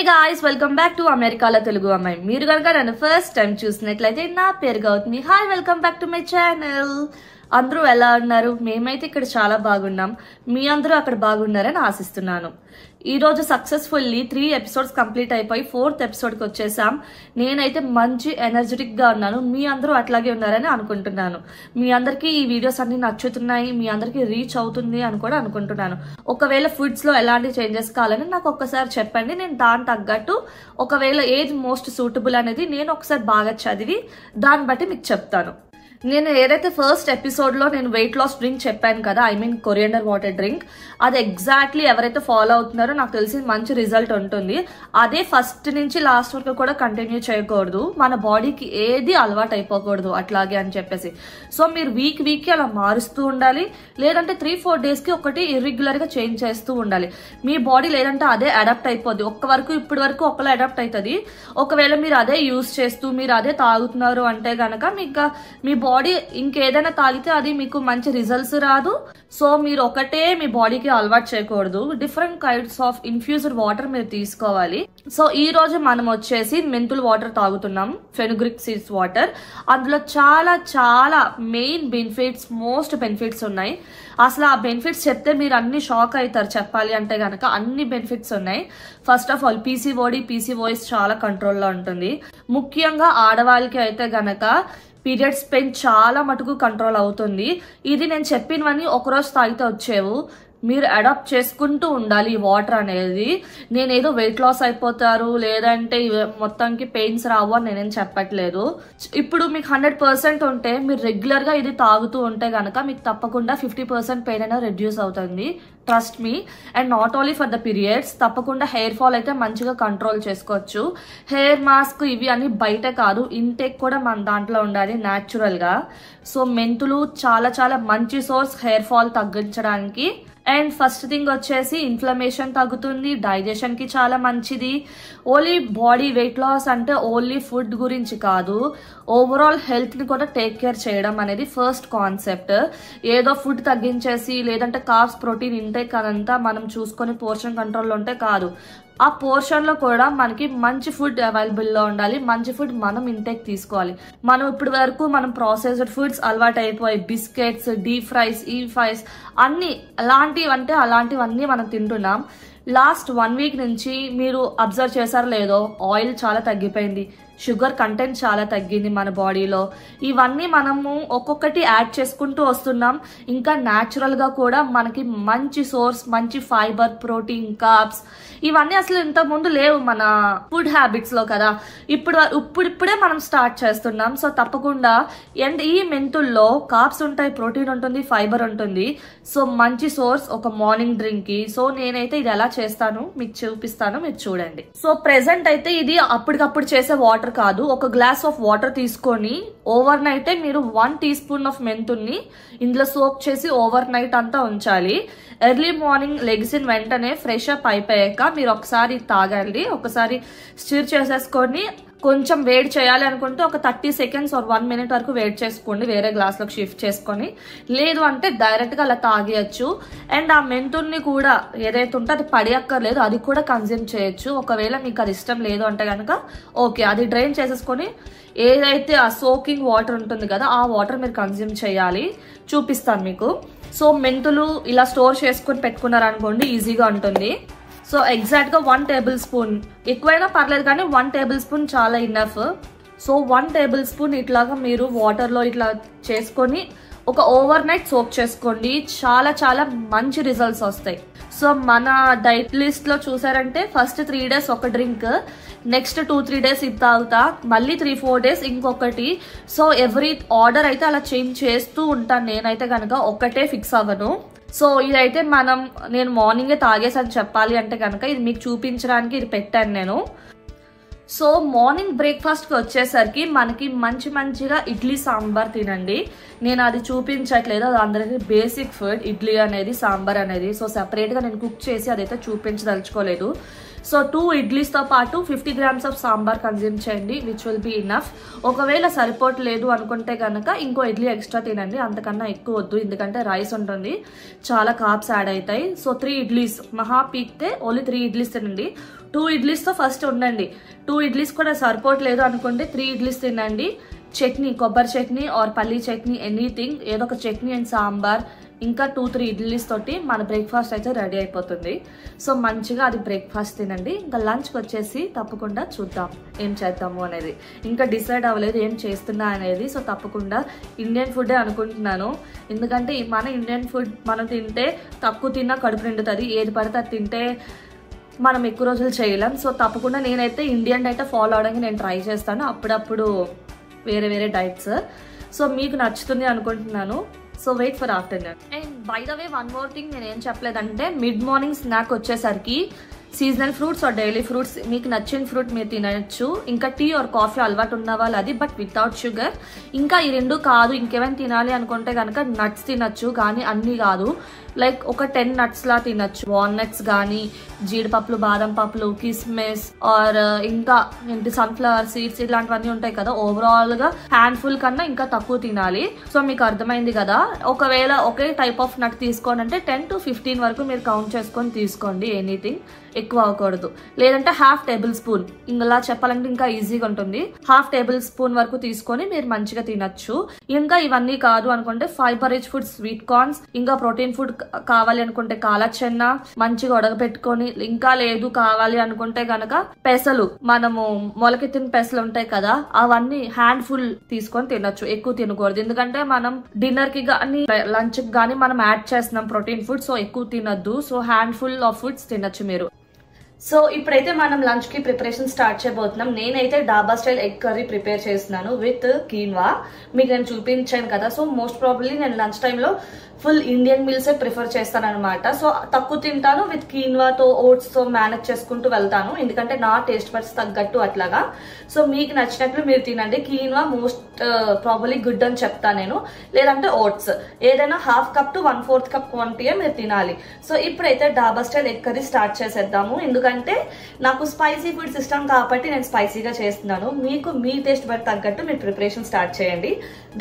Guys welcome back to అమెరికాలో తెలుగు అమ్మాయి. మీరు కనుక నన్ను ఫస్ట్ టైం చూసినట్లయితే నా పేరు Gautami. Hi, welcome back to my channel. అందరూ ఎలా ఉన్నారు? మేమైతే ఇక్కడ చాలా బాగున్నాం. మీ అందరూ అక్కడ బాగున్నారని ఆశిస్తున్నాను. ఈ రోజు సక్సెస్ఫుల్లీ 3 ఎపిసోడ్స్ కంప్లీట్ అయిపోయి 4th ఎపిసోడ్కి వచ్చేసాం. నేనైతే మంచి ఎనర్జెటిక్ గా ఉన్నాను. మీ అందరూ అట్లాగే ఉన్నారని అనుకుంటున్నాను. మీ అందరికీ ఈ వీడియోస్ అన్ని నచ్చుతున్నాయి, మీ అందరికీ రీచ్ అవుతుంది అని కూడా అనుకుంటున్నాను. ఒకవేళ ఫుడ్స్ లో ఎలాంటి చేంజెస్ కావాలని నాకు ఒక్కసారి చెప్పండి. నేను దాని తగ్గట్టు ఒకవేళ ఏది మోస్ట్ సూటబుల్ అనేది నేను ఒకసారి బాగా చదివి దాన్ని బట్టి మీకు చెప్తాను. నేను ఏదైతే ఫస్ట్ ఎపిసోడ్ లో నేను వెయిట్ లాస్ డ్రింక్ చెప్పాను కదా, I mean coriander water drink, అది ఎగ్జాక్ట్లీ ఎవరైతే ఫాలో అవుతున్నారో నాకు తెలిసి మంచి రిజల్ట్ ఉంటుంది. అదే ఫస్ట్ నుంచి లాస్ట్ వరకు కూడా కంటిన్యూ చేయకూడదు, మన బాడీకి ఏది అలవాటు అయిపోకూడదు అట్లాగే అని చెప్పేసి. సో మీరు వీక్ కి అలా మారుస్తూ ఉండాలి, లేదంటే 3-4 డేస్ కి ఒకటి ఇర్రెగ్యులర్ గా చేంజ్ చేస్తూ ఉండాలి. మీ బాడీ లేదంటే అదే అడాప్ట్ అయిపోద్ది. ఇప్పటి వరకు ఒకలా అడాప్ట్ అవుతుంది. ఒకవేళ మీరు అదే యూజ్ చేస్తూ మీరు అదే తాగుతున్నారు అంటే గనక మీకు మీ బాడీ ఇంకేదైనా తాగితే అది మీకు మంచి రిజల్ట్స్ రాదు. సో మీరు ఒకటే మీ బాడీకి అలవాటు చేయకూడదు. Different kinds of infused water మీరు తీసుకోవాలి. సో ఈ రోజు మనం వచ్చేసి మెంతుల్ వాటర్ తాగుతున్నాం, ఫెనుగ్రిక్ సీడ్స్ వాటర్. అందులో చాలా చాలా మెయిన్ బెనిఫిట్స్, మోస్ట్ బెనిఫిట్స్ ఉన్నాయి. అసలు ఆ బెనిఫిట్స్ చెప్తే మీరు అన్ని షాక్ అవుతారు. చెప్పాలి అంటే గనక అన్ని బెనిఫిట్స్ ఉన్నాయి. ఫస్ట్ ఆఫ్ ఆల్ పీసీఓఎస్ చాలా కంట్రోల్లో ఉంటుంది. ముఖ్యంగా ఆడవాళ్ళకి అయితే గనక పీరియడ్స్ పెయిన్ చాలా మటుకు కంట్రోల్ అవుతుంది. ఇది నేను చెప్పినవన్నీ ఒకరోజు తాగితే వచ్చేవు. మీరు అడాప్ట్ చేసుకుంటూ ఉండాలి ఈ వాటర్ అనేది. నేనేదో వెయిట్ లాస్ అయిపోతారు లేదంటే మొత్తానికి పెయిన్స్ రావు అని నేనేం చెప్పట్లేదు. ఇప్పుడు మీకు 100% ఉంటే మీరు రెగ్యులర్ గా ఇది తాగుతూ ఉంటే గనక మీకు తప్పకుండా 50% పెయిన్ అయినా రెడ్యూస్ అవుతుంది. Trust me. And not only for the periods, తప్పకుండా హెయిర్ ఫాల్ అయితే మంచిగా కంట్రోల్ చేసుకోవచ్చు. హెయిర్ మాస్క్ ఇవి అన్ని బయట కాదు, ఇంటేక్ కూడా మన దాంట్లో ఉండాలి న్యాచురల్ గా. సో మెంతులు చాలా చాలా మంచి సోర్స్ హెయిర్ ఫాల్ తగ్గించడానికి. అండ్ ఫస్ట్ థింగ్ వచ్చేసి ఇన్ఫ్లమేషన్ తగ్గుతుంది, డైజెషన్ కి చాలా మంచిది. ఓన్లీ బాడీ వెయిట్ లాస్ అంటే ఓన్లీ ఫుడ్ గురించి కాదు, ఓవరాల్ హెల్త్ ని కూడా టేక్ కేర్ చేయడం అనేది ఫస్ట్ కాన్సెప్ట్. ఏదో ఫుడ్ తగ్గించేసి లేదంటే కార్బ్స్, ప్రోటీన్ ఇంటేక్ అదంతా మనం చూసుకొని పోర్షన్ కంట్రోల్లో ఉంటే కాదు. ఆ పోర్షన్ లో కూడా మనకి మంచి ఫుడ్ అవైలబుల్ లో ఉండాలి. మంచి ఫుడ్ మనం ఇంటేక్ తీసుకోవాలి. మనం ఇప్పటి వరకు మనం ప్రాసెస్డ్ ఫుడ్స్ అలవాటు అయిపోయి బిస్కెట్స్, డీప్ ఫ్రైస్, అన్ని అలాంటివన్నీ మనం తింటున్నాం. లాస్ట్ 1 వీక్ నుంచి మీరు అబ్జర్వ్ చేశారో లేదో, ఆయిల్ చాలా తగ్గిపోయింది, షుగర్ కంటెంట్ చాలా తగ్గింది మన బాడీలో. ఇవన్నీ మనము ఒక్కొక్కటి యాడ్ చేసుకుంటూ వస్తున్నాం. ఇంకా న్యాచురల్ గా కూడా మనకి మంచి సోర్స్, మంచి ఫైబర్, ప్రోటీన్, కార్బ్స్ ఇవన్నీ అసలు ఇంతకు ముందు లేవు మన ఫుడ్ హ్యాబిట్స్ లో కదా. ఇప్పుడిప్పుడే మనం స్టార్ట్ చేస్తున్నాం. సో తప్పకుండా అండ్ ఈ మెంతుల్లో కార్బ్స్ ఉంటాయి, ప్రోటీన్ ఉంటుంది, ఫైబర్ ఉంటుంది. సో మంచి సోర్స్ ఒక మార్నింగ్ డ్రింక్ కి. సో నేనైతే ఇది ఎలా చేస్తాను మీకు చూపిస్తాను, మీరు చూడండి. సో ప్రెసెంట్ అయితే ఇది అప్పటికప్పుడు చేసే వాటర్ కాదు. ఒక గ్లాస్ ఆఫ్ వాటర్ తీసుకొని ఓవర్ నైటే మీరు 1 టీ స్పూన్ ఆఫ్ మెంతుల్ని ఇందులో సోక్ చేసి ఓవర్ నైట్ అంతా ఉంచాలి. ఎర్లీ మార్నింగ్ లెగ్సిన వెంటనే ఫ్రెష్ అప్ అయిపోయాక మీరు ఒకసారి తాగండి. ఒకసారి స్టిర్ చేసేసుకొని కొంచెం వేడి చేయాలి అనుకుంటే ఒక 30 సెకండ్స్ ఆర్ 1 మినిట్ వరకు వేడి చేసుకోండి, వేరే గ్లాస్ లోకి షిఫ్ట్ చేసుకొని. లేదు అంటే డైరెక్ట్ గా అలా తాగేయచ్చు. అండ్ ఆ మెంతుల్ని కూడా ఏదైతే ఉంటే అది పడియక్కర్లేదు, అది కూడా కన్జ్యూమ్ చేయొచ్చు. ఒకవేళ మీకు అది ఇష్టం లేదు అంటే కనుక ఓకే, అది డ్రైన్ చేసేసుకొని ఏదైతే ఆ సోకింగ్ వాటర్ ఉంటుంది కదా, ఆ వాటర్ మీరు కన్జ్యూమ్ చేయాలి. చూపిస్తాను మీకు. సో మెంతులు ఇలా స్టోర్ చేసుకొని పెట్టుకున్నారనుకోండి, ఈజీగా ఉంటుంది. సో ఎగ్జాక్ట్ గా 1 టేబుల్ స్పూన్, ఎక్కువైనా పర్లేదు కానీ 1 టేబుల్ స్పూన్ చాలా ఇనఫ్. సో 1 టేబుల్ స్పూన్ ఇట్లాగా మీరు వాటర్ లో ఇట్లా చేసుకొని ఒక ఓవర్ నైట్ సోక్ చేసుకోండి. చాలా చాలా మంచి రిజల్ట్స్ వస్తాయి. సో మన డైట్ లిస్ట్ లో చూసారంటే ఫస్ట్ 3 డేస్ ఒక డ్రింక్, నెక్స్ట్ 2-3 డేస్ ఇది తాగుతా, మళ్ళీ 3-4 డేస్ ఇంకొకటి. సో ఎవ్రీ ఆర్డర్ అయితే అలా చేంజ్ చేస్తూ ఉంటాను. నేనైతే కనుక ఒక్కటే ఫిక్స్ అవ్వను. సో ఇదైతే నేను మార్నింగే తాగేసని చెప్పాలి అంటే కనుక ఇది మీకు చూపించడానికి ఇది పెట్టాను నేను. సో మార్నింగ్ బ్రేక్ఫాస్ట్ కి వచ్చేసరికి మనకి మంచిగా ఇడ్లీ సాంబార్ తినండి. నేను అది చూపించట్లేదు, అది అందరికీ బేసిక్ ఫుడ్ ఇడ్లీ అనేది, సాంబార్ అనేది. సో సెపరేట్ గా నేను కుక్ చేసి అదైతే చూపించదలుచుకోలేదు. సో 2 ఇడ్లీస్ తో పాటు 50 grams ఆఫ్ సాంబార్ కన్జ్యూమ్ చేయండి, విచ్ విల్ బి ఇనఫ్. ఒకవేళ సరిపోవట్లేదు అనుకుంటే కనుక ఇంకో ఇడ్లీ ఎక్స్ట్రా తినండి, అంతకన్నా ఎక్కువ వద్దు, ఎందుకంటే రైస్ ఉంటుంది, చాలా కార్బ్స్ యాడ్ అవుతాయి. సో 3 ఇడ్లీస్ మహా పీక్తే ఓన్లీ 3 ఇడ్లీస్ తినండి. 2 ఇడ్లీస్ తో ఫస్ట్ ఉండండి. 2 ఇడ్లీస్ కూడా సరిపోవట్లేదు అనుకుంటే 3 ఇడ్లీస్ తినండి. చట్నీ, కొబ్బరి చట్నీ ఆర్ పల్లీ చట్నీ, ఎనీథింగ్, ఏదో ఒక చట్నీ అండ్ సాంబార్, ఇంకా 2-3 ఇడ్లీస్ తోటి మన బ్రేక్ఫాస్ట్ అయితే రెడీ అయిపోతుంది. సో మంచిగా అది బ్రేక్ఫాస్ట్ తినండి. ఇంకా లంచ్కి వచ్చేసి తప్పకుండా చూద్దాం ఏం చేద్దాము అనేది. ఇంకా డిసైడ్ అవ్వలేదు ఏం చేస్తున్నా అనేది. సో తప్పకుండా ఇండియన్ ఫుడ్డే అనుకుంటున్నాను. ఎందుకంటే మన ఇండియన్ ఫుడ్ మనం తింటే తక్కువ తిన్నా కడుపు నిండుతుంది. ఏది పడితే అది తింటే మనం ఎక్కువ రోజులు చేయలేం. సో తప్పకుండా నేనైతే ఇండియన్ డైట్ ఫాలో అవడానికి నేను ట్రై చేస్తాను. అప్పుడప్పుడు వేరే వేరే డైట్స్. సో మీకు నచ్చుతుంది అనుకుంటున్నాను. So wait for afternoon. And by the way one more thing నేను ఏం చెప్పలేదంటే, మిడ్ మార్నింగ్ స్నాక్ వచ్చేసరికి seasonal fruits or daily fruits, మీకు నచ్చిన ఫ్రూట్ మీరు తినచ్చు. ఇంకా టీ ఆర్ కాఫీ అలవాటు ఉన్న వాళ్ళు అది, బట్ వితౌట్ షుగర్. ఇంకా ఈ 2 కాదు, ఇంకేమైనా తినాలి అనుకుంటే కనుక నట్స్ తినచ్చు, కానీ అన్ని కాదు. లైక్ ఒక 10 నట్స్ లా తినచ్చు. వాల్నట్స్ కానీ, జీడిపప్పులు, బాదం పప్పులు, కిస్మిస్ ఆర్ ఇంకా ఏంటి సన్ఫ్లవర్ సీడ్స్, ఇలాంటివన్నీ ఉంటాయి కదా. ఓవరాల్ గా హ్యాండ్ఫుల్ కన్నా ఇంకా తక్కువ తినాలి. సో మీకు అర్థమైంది కదా. ఒకవేళ ఒకే టైప్ ఆఫ్ నట్ తీసుకోండి అంటే 10 to 15 వరకు మీరు కౌంట్ చేసుకొని తీసుకోండి. ఎనీథింగ్ ఎక్కువ అవ్వకూడదు. లేదంటే ½ టేబుల్ స్పూన్, ఇలా చెప్పాలంటే ఇంకా ఈజీగా ఉంటుంది. ½ టేబుల్ స్పూన్ వరకు తీసుకొని మీరు మంచిగా తినచ్చు. ఇంకా ఇవన్నీ కాదు అనుకుంటే fibre rich food, sweet corns, ఇంకా ప్రోటీన్ ఫుడ్ కావాలి అనుకుంటే కాలా చెన్న మంచిగా ఉడకబెట్టుకొని, ఇంకా లేదు కావాలి అనుకుంటే గనక పెసలు, మనము మొలకెత్తిన పెసలు ఉంటాయి కదా, అవన్నీ హ్యాండ్ ఫుల్ తీసుకొని తినచ్చు. ఎక్కువ తినకూడదు. ఎందుకంటే మనం డిన్నర్ కి గానీ లంచ్ కి గానీ మనం యాడ్ చేస్తున్నాం ప్రోటీన్ ఫుడ్. సో ఎక్కువ తినద్దు. So hand full of foods తినచ్చు మీరు. సో ఇప్పుడైతే మనం లంచ్ కి ప్రిపరేషన్ స్టార్ట్ చేయబోతున్నాం. నేనైతే డాబా స్టైల్ ఎగ్ కర్రీ ప్రిపేర్ చేస్తున్నాను విత్ కీన్వా. మీకు నేను చూపించాను కదా. సో మోస్ట్ ప్రాబబ్లీ నేను లంచ్ టైంలో ఫుల్ ఇండియన్ మీల్స్ ప్రిఫర్ చేస్తాను అనమాట. సో తక్కువ తింటాను, విత్ కీన్వాతో ఓట్స్ తో మేనేజ్ చేసుకుంటూ వెళ్తాను. ఎందుకంటే నా టేస్ట్ బడ్స్ తగ్గట్టు అట్లాగా. సో మీకు నచ్చినట్లు మీరు తినండి. కీన్వా మోస్ట్ ప్రాబబ్లీ గుడ్ అని చెప్తాను నేను. లేదంటే ఓట్స్, ఏదైనా ½ కప్ to 1/4 కప్ క్వాంటిటీ మీరు తినాలి. సో ఇప్పుడైతే డాబా స్టైల్ ఎగ్ కర్రీ స్టార్ట్ చేసేద్దాము. ఎందుకంటే నాకు స్పైసీ ఫుడ్స్ ఇష్టం కాబట్టి నేను స్పైసీగా చేస్తున్నాను. మీకు మీ టేస్ట్ బట్ తగ్గట్టు మీరు ప్రిపరేషన్ స్టార్ట్ చేయండి.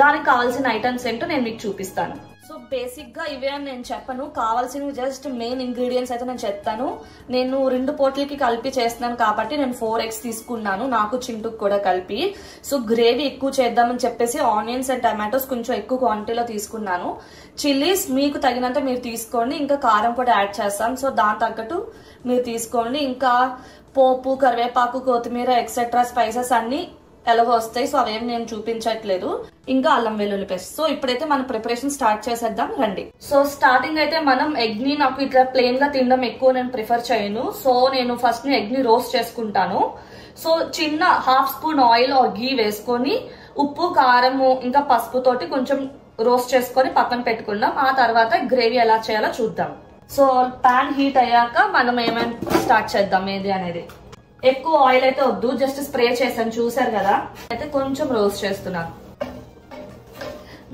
దానికి కావాల్సిన ఐటమ్స్ ఏంటో నేను మీకు చూపిస్తాను. సో బేసిక్ గా ఇవే అని నేను చెప్పను, కావాల్సినవి జస్ట్ మెయిన్ ఇంగ్రీడియంట్స్ అయితే నేను చెప్తాను. నేను 2 పోట్లకి కలిపి చేస్తున్నాను కాబట్టి నేను 4 eggs తీసుకున్నాను, నాకు చింటుకు కూడా కలిపి. సో గ్రేవీ ఎక్కువ చేద్దామని చెప్పేసి ఆనియన్స్ అండ్ టమాటోస్ కొంచెం ఎక్కువ క్వాంటిటీలో తీసుకున్నాను. చిల్లీస్ మీకు తగినంత మీరు తీసుకోండి. ఇంకా కారం కూడా యాడ్ చేస్తాం. సో దాని తగ్గట్టు మీరు తీసుకోండి. ఇంకా పోపు, కరివేపాకు, కొత్తిమీర ఎక్సెట్రా స్పైసెస్ అన్ని ఎలాగో వస్తాయి. సో అవేం నేను చూపించట్లేదు. ఇంకా అల్లం వెల్లుల్లి పేస్ట్. సో ఇప్పుడైతే మనం ప్రిపరేషన్ స్టార్ట్ చేసేద్దాం రండి. సో స్టార్టింగ్ అయితే మనం ఎగ్ ని, నాకు ఇట్లా ప్లెయిన్ గా తినడం ఎక్కువ నేను ప్రిఫర్ చేయను. సో నేను ఫస్ట్ ఎగ్ ని రోస్ట్ చేసుకుంటాను. సో చిన్న ½ స్పూన్ ఆయిల్ గీ వేసుకొని ఉప్పు, కారము, ఇంకా పసుపు తోటి కొంచెం రోస్ట్ చేసుకొని పక్కన పెట్టుకుందాం. ఆ తర్వాత గ్రేవీ ఎలా చేయాలో చూద్దాం. సో పాన్ హీట్ అయ్యాక మనం ఏమైనా స్టార్ట్ చేద్దాం ఏది అనేది. ఎక్కువ ఆయిల్ అయితే వద్దు, జస్ట్ స్ప్రే చేసాను చూసారు కదా. అయితే కొంచెం రోస్ట్ చేస్తున్నాను.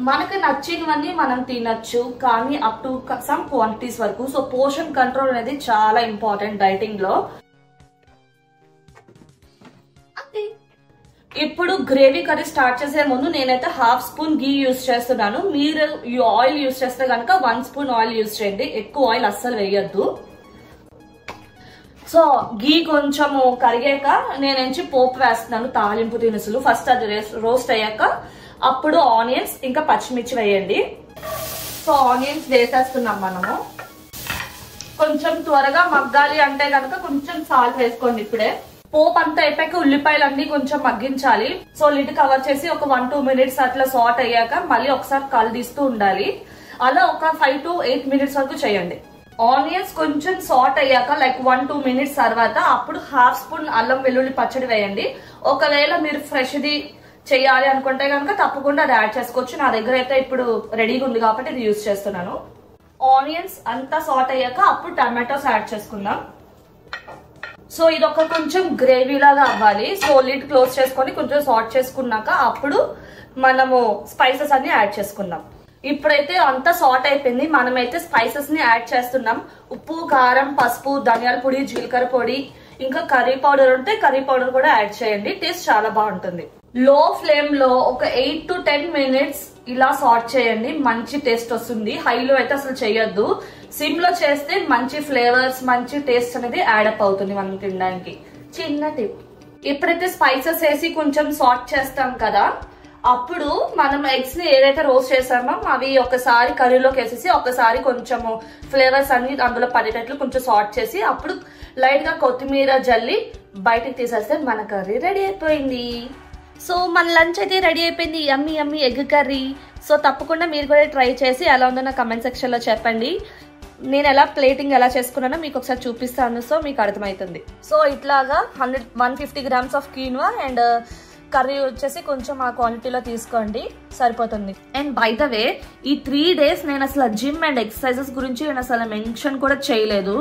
మనకు నచ్చినవన్నీ మనం తినచ్చు, కానీ అప్ టు సమ్ క్వాంటిటీస్ వరకు. సో పోర్షన్ కంట్రోల్ అనేది చాలా ఇంపార్టెంట్ డైటింగ్ లో. ఇప్పుడు గ్రేవీ కర్రీ స్టార్ట్ చేసే ముందు నేనైతే ½ స్పూన్ గీ యూజ్ చేస్తున్నాను. మీరు ఈ ఆయిల్ యూజ్ చేస్తే కనుక 1 స్పూన్ ఆయిల్ యూజ్ చేయండి. ఎక్కువ ఆయిల్ అస్సలు వేయద్దు. సో గీ కొంచెము కరిగాక నేనుంచి పోపు వేస్తున్నాను, తాలింపు దినుసులు. ఫస్ట్ అది రోస్ట్ అయ్యాక అప్పుడు ఆనియన్స్ ఇంకా పచ్చిమిర్చి వేయండి. సో ఆనియన్స్ వేసేస్తున్నాం మనము. కొంచెం త్వరగా మగ్గాలి అంటే కనుక కొంచెం సాల్ట్ వేసుకోండి. ఇప్పుడే పోపు అంతా అయిపోయాక ఉల్లిపాయలు అన్ని కొంచెం మగ్గించాలి. సో లిడ్ కవర్ చేసి ఒక 1-2 minutes అట్లా సాట్ అయ్యాక మళ్ళీ ఒకసారి కలిదిస్తూ ఉండాలి. అలా ఒక 5 to 8 minutes వరకు చేయండి. ఆనియన్స్ కొంచెం సాట్ అయ్యాక లైక్ 1-2 minutes తర్వాత అప్పుడు ½ స్పూన్ అల్లం వెల్లుల్లి పచ్చడి వేయండి. ఒకవేళ మీరు ఫ్రెష్ ది చేయాలి అనుకుంటే కనుక తప్పకుండా అది యాడ్ చేసుకోవచ్చు. నా దగ్గర అయితే ఇప్పుడు రెడీగా ఉంది కాబట్టి ఇది యూజ్ చేస్తున్నాను. ఆనియన్స్ అంతా సాట్ అయ్యాక అప్పుడు టమాటోస్ యాడ్ చేసుకుందాం. సో ఇది ఒక కొంచెం గ్రేవీ లాగా అవ్వాలి. సో లిడ్ క్లోజ్ చేసుకొని కొంచెం సాట్ చేసుకున్నాక అప్పుడు మనము స్పైసెస్ అన్ని యాడ్ చేసుకుందాం. ఇప్పుడైతే అంతా సాట్ అయిపోయింది. మనమైతే స్పైసెస్ ని యాడ్ చేస్తున్నాం. ఉప్పు, కారం, పసుపు, ధనియాల పొడి, జీలకర్ర పొడి, ఇంకా కర్రీ పౌడర్ ఉంటే కర్రీ పౌడర్ కూడా యాడ్ చేయండి. టేస్ట్ చాలా బాగుంటుంది. లో ఫ్లేమ్ లో ఒక 8 to 10 minutes ఇలా సార్ట్ చేయండి, మంచి టేస్ట్ వస్తుంది. హైలో అయితే అసలు చేయొద్దు, సిమ్ లో చేస్తే మంచి ఫ్లేవర్స్ మంచి టేస్ట్ అనేది యాడప్ అవుతుంది మనం తినడానికి. చిన్న టిప్, ఎప్పుడైతే స్పైసెస్ వేసి కొంచెం సార్ట్ చేస్తాం కదా, అప్పుడు మనం ఎగ్స్ ని ఏదైతే రోస్ట్ చేసామో అవి ఒకసారి కర్రీలోకి వేసేసి ఒకసారి కొంచెము ఫ్లేవర్స్ అన్ని అందులో పడేటట్లు కొంచెం సార్ట్ చేసి అప్పుడు లైట్ గా కొత్తిమీర జల్లి బయటికి తీసేస్తే మన కర్రీ రెడీ అయిపోయింది. సో మన లంచ్ అయితే రెడీ అయిపోయింది, యమ్మీ యమ్మీ ఎగ్ కర్రీ. సో తప్పకుండా మీరు కూడా ట్రై చేసి ఎలా ఉందో నా కమెంట్ సెక్షన్ లో చెప్పండి. నేను ఎలా ప్లేటింగ్ ఎలా చేసుకున్నానో మీకు ఒకసారి చూపిస్తాను, సో మీకు అర్థమవుతుంది. సో ఇట్లాగా 150 grams of quinoa and curry వచ్చేసి కొంచెం ఆ క్వాంటిటీలో తీసుకోండి, సరిపోతుంది. అండ్ బై ద వే ఈ 3 days నేను అసలు జిమ్ అండ్ ఎక్సర్సైజెస్ గురించి నేను అసలు మెన్షన్ కూడా చేయలేదు,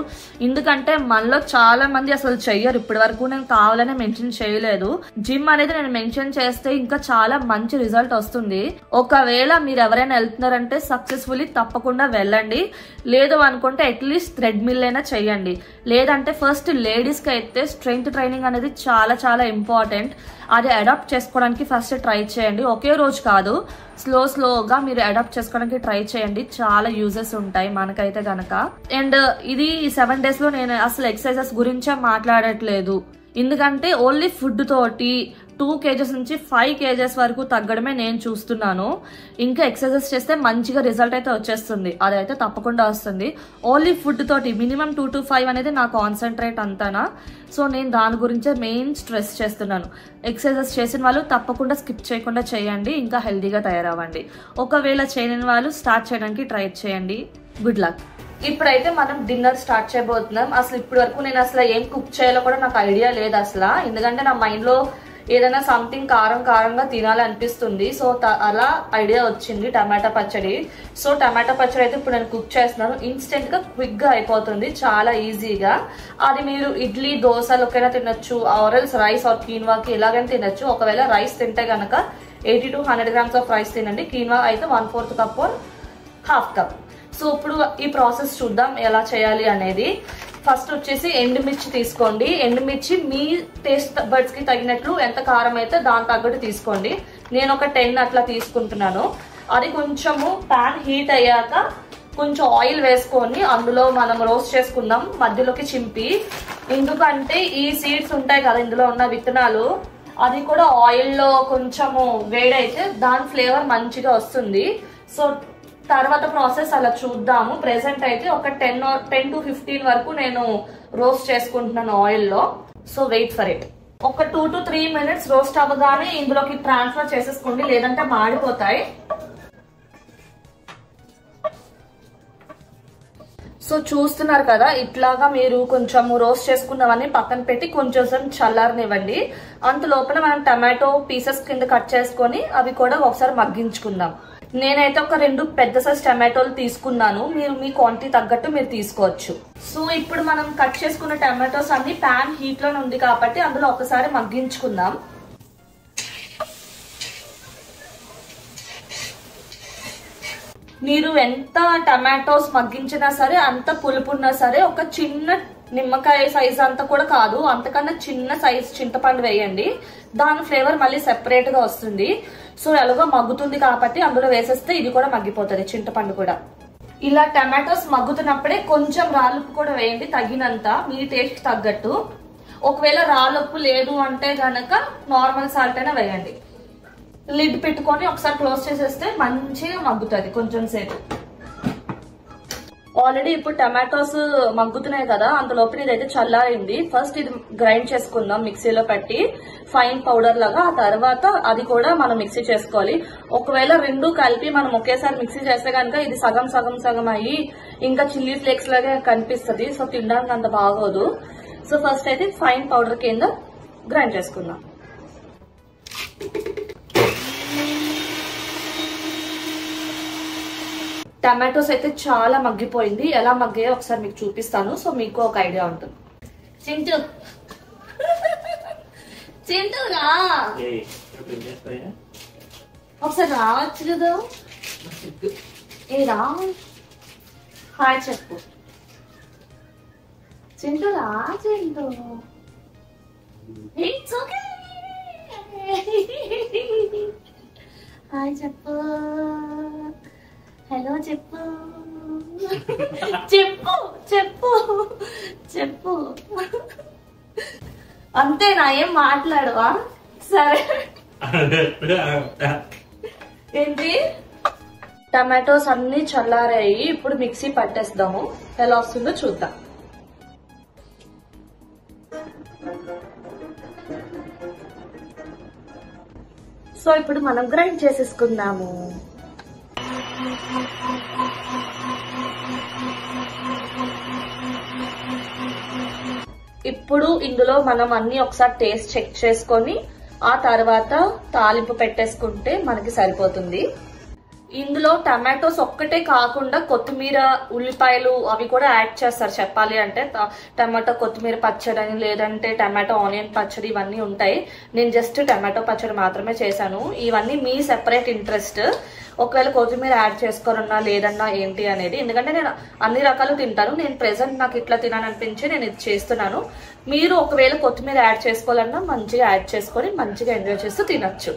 ఎందుకంటే మనలో చాలా మంది అసలు చెయ్యరు. ఇప్పటి వరకు నేను కావాలనే మెన్షన్ చేయలేదు. జిమ్ అనేది నేను మెన్షన్ చేస్తే ఇంకా చాలా మంచి రిజల్ట్ వస్తుంది. ఒకవేళ మీరు ఎవరైనా వెళ్తున్నారంటే సక్సెస్ఫుల్లీ తప్పకుండా వెళ్ళండి, లేదు అనుకుంటే అట్లీస్ట్ థ్రెడ్ మిల్ అయినా చెయ్యండి. లేదంటే ఫస్ట్ లేడీస్ కి అయితే స్ట్రెంగ్త్ ట్రైనింగ్ అనేది చాలా చాలా ఇంపార్టెంట్. అది అడాప్ట్ చేసుకోవడానికి ఫస్ట్ ట్రై చేయండి, ఒకే రోజు కాదు, స్లోగా మీరు అడాప్ట్ చేసుకోవడానికి ట్రై చేయండి. చాలా యూజెస్ ఉంటాయి మనకైతే గనక. అండ్ ఇది 7 days లో నేను అసలు ఎక్సర్సైజెస్ గురించే మాట్లాడట్లేదు, ఎందుకంటే ఓన్లీ ఫుడ్ తోటి 2 kgs నుంచి 5 kgs వరకు తగ్గడమే నేను చూస్తున్నాను. ఇంకా ఎక్సర్సైజెస్ చేస్తే మంచిగా రిజల్ట్ అయితే వచ్చేస్తుంది, అదైతే తప్పకుండా వస్తుంది. ఓన్లీ ఫుడ్ తోటి మినిమం 2 to 5 అనేది నా కాన్సన్ట్రేట్ అంతానా. సో నేను దాని గురించే మెయిన్ స్ట్రెస్ చేస్తున్నాను. ఎక్సర్సైజెస్ చేసిన వాళ్ళు తప్పకుండా స్కిప్ చేయకుండా చేయండి, ఇంకా హెల్దీగా తయారవ్వండి. ఒకవేళ చేయని వాళ్ళు స్టార్ట్ చేయడానికి ట్రై చేయండి. Good luck. ఇప్పుడైతే మనం డిన్నర్ స్టార్ట్ చేయబోతున్నాం. అసలు ఇప్పటి వరకు నేను అసలు ఏం కుక్ చేయాలో కూడా నాకు ఐడియా లేదు అసలు, ఎందుకంటే నా మైండ్ లో ఏదైనా సంథింగ్ కారంగా తినాలనిపిస్తుంది. సో అలా ఐడియా వచ్చింది టమాటా పచ్చడి. సో టమాటా పచ్చడి అయితే ఇప్పుడు నేను కుక్ చేస్తున్నాను. ఇన్స్టెంట్ గా క్విక్ గా అయిపోతుంది, చాలా ఈజీగా. అది మీరు ఇడ్లీ దోశలకైనా తినొచ్చు, ఆరెల్స్ రైస్ ఆర్ కీన్వాకి ఎలాగైనా తినొచ్చు. ఒకవేళ రైస్ తింటే గనక 80 to 100 grams ఆఫ్ రైస్ తినండి, కీన్వా అయితే 1/4 cup or 1/2 cup. సో ఇప్పుడు ఈ ప్రాసెస్ చూద్దాం ఎలా చేయాలి అనేది. ఫస్ట్ వచ్చేసి ఎండుమిర్చి తీసుకోండి. ఎండుమిర్చి మీ టేస్ట్ బడ్స్ కి తగినట్లు ఎంత కారం అయితే దాని తగ్గట్టు తీసుకోండి. నేను ఒక 10 అట్లా తీసుకుంటున్నాను. అది కొంచెము ప్యాన్ హీట్ అయ్యాక కొంచెం ఆయిల్ వేసుకొని అందులో మనం రోస్ట్ చేసుకుందాం, మధ్యలోకి చింపి. ఎందుకంటే ఈ సీడ్స్ ఉంటాయి కదా ఇందులో ఉన్న విత్తనాలు, అది కూడా ఆయిల్ లో కొంచెము వేడైతే దాని ఫ్లేవర్ మంచిగా వస్తుంది. సో తర్వాత ప్రాసెస్ అలా చూద్దాము. ప్రెసెంట్ అయితే ఒక 10 to 15 వరకు నేను రోస్ట్ చేసుకుంటున్నాను ఆయిల్ లో. So wait for it. ఒక 2 to 3 minutes రోస్ట్ అవ్వగానే ఇందులోకి ట్రాన్స్ఫర్ చేసేసుకోండి, లేదంటే మాడిపోతాయి. సో చూస్తున్నారు కదా, ఇట్లాగా మీరు కొంచెం రోస్ట్ చేసుకున్నవన్నీ పక్కన పెట్టి కొంచెం చల్లారనివ్వండి. అంత లోపల మనం టమాటో పీసెస్ కింద కట్ చేసుకొని అవి కూడా ఒకసారి మగ్గించుకుందాం. నేనైతే ఒక 2 పెద్ద సైజ్ టమాటోలు తీసుకున్నాను, మీరు మీ క్వాంటిటీ తగ్గట్టు మీరు తీసుకోవచ్చు. సో ఇప్పుడు మనం కట్ చేసుకున్న టమాటోస్ అన్ని ప్యాన్ హీట్ లోనే ఉంది కాబట్టి అందులో ఒకసారి మగ్గించుకుందాం. మీరు ఎంత టమాటోస్ మగ్గించినా సరే, అంత పులుపు ఉన్నా సరే, ఒక చిన్న నిమ్మకాయ సైజ్ అంతా కూడా కాదు, అంతకన్నా చిన్న సైజ్ చింతపండు వేయండి, దాని ఫ్లేవర్ మళ్ళీ సెపరేట్ గా వస్తుంది. సో ఎలాగో మగ్గుతుంది కాబట్టి అందులో వేసేస్తే ఇది కూడా మగ్గిపోతుంది, చింతపండు కూడా. ఇలా టమాటోస్ మగ్గుతున్నప్పుడే కొంచెం రాళ్ళుప్పు కూడా వేయండి, తగినంత మీ టేస్ట్ తగ్గట్టు. ఒకవేళ రాళ్ళుప్పు లేదు అంటే గనక నార్మల్ సాల్ట్ అయినా వేయండి. లిడ్ పెట్టుకొని ఒకసారి క్లోజ్ చేసేస్తే మంచిగా మగ్గుతుంది కొంచెం సేపు. ఆల్రెడీ ఇప్పుడు టమాటోస్ మగ్గుతున్నాయి కదా, అంతలోపు ఇదైతే చల్లారింది. ఫస్ట్ ఇది గ్రైండ్ చేసుకుందాం మిక్సీలో పెట్టి ఫైన్ పౌడర్ లాగా. ఆ తర్వాత అది కూడా మనం మిక్సీ చేసుకోవాలి. ఒకవేళ 2 కలిపి మనం ఒకేసారి మిక్సీ చేస్తే కనుక ఇది సగం అయ్యి ఇంకా చిల్లీ ఫ్లేక్స్ లాగా కనిపిస్తుంది. సో తినడానికి అంత బాగోదు. సో ఫస్ట్ అయితే ఫైన్ పౌడర్ కింద గ్రైండ్ చేసుకుందాం. టమాటోస్ అయితే చాలా మగ్గిపోయింది. ఎలా మగ్గాయో ఒకసారి మీకు చూపిస్తాను, సో మీకు ఒక ఐడియా ఉంటుంది. చింటూ రా, ఒకసారి రావచ్చు కదా. ఏ రా, హాయ్ చెప్పు. చింటూ రా, చింటూ. ఇట్స్ ఓకే, హాయ్ చెప్పు. చెప్పు చెప్పు చెప్పు చెప్పు. అంతేనా, ఏం మాట్లాడవా? సరే ఏంటి, టమాటోస్ అన్ని చల్లారాయి, ఇప్పుడు మిక్సీ పట్టేద్దాము. ఎలా వస్తుందో చూద్దాం. సో ఇప్పుడు మనం గ్రైండ్ చేసేసుకుందాము. ఇప్పుడు ఇందులో మనం అన్ని ఒకసారి టేస్ట్ చెక్ చేసుకొని ఆ తర్వాత తాలింపు పెట్టేసుకుంటే మనకి సరిపోతుంది. ఇందులో టమాటోస్ ఒక్కటే కాకుండా కొత్తిమీర, ఉల్లిపాయలు అవి కూడా యాడ్ చేస్తారు. చెప్పాలి అంటే టమాటో కొత్తిమీర పచ్చడి అని, లేదంటే టమాటో ఆనియన్ పచ్చడి, ఇవన్నీ ఉంటాయి. నేను జస్ట్ టమాటో పచ్చడి మాత్రమే చేశాను. ఇవన్నీ మీ సెపరేట్ ఇంట్రెస్ట్. ఒకవేళ కొత్తిమీర యాడ్ చేసుకోరన్నా లేదన్నా ఏంటి అనేది, ఎందుకంటే నేను అన్ని రకాలు తింటాను. నేను ప్రెసెంట్ నాకు ఇట్లా తినాలనిపించి నేను ఇది చేస్తున్నాను. మీరు ఒకవేళ కొత్తిమీర యాడ్ చేసుకోవాలన్నా మంచిగా యాడ్ చేసుకొని మంచిగా ఎంజాయ్ చేస్తూ తినచ్చు.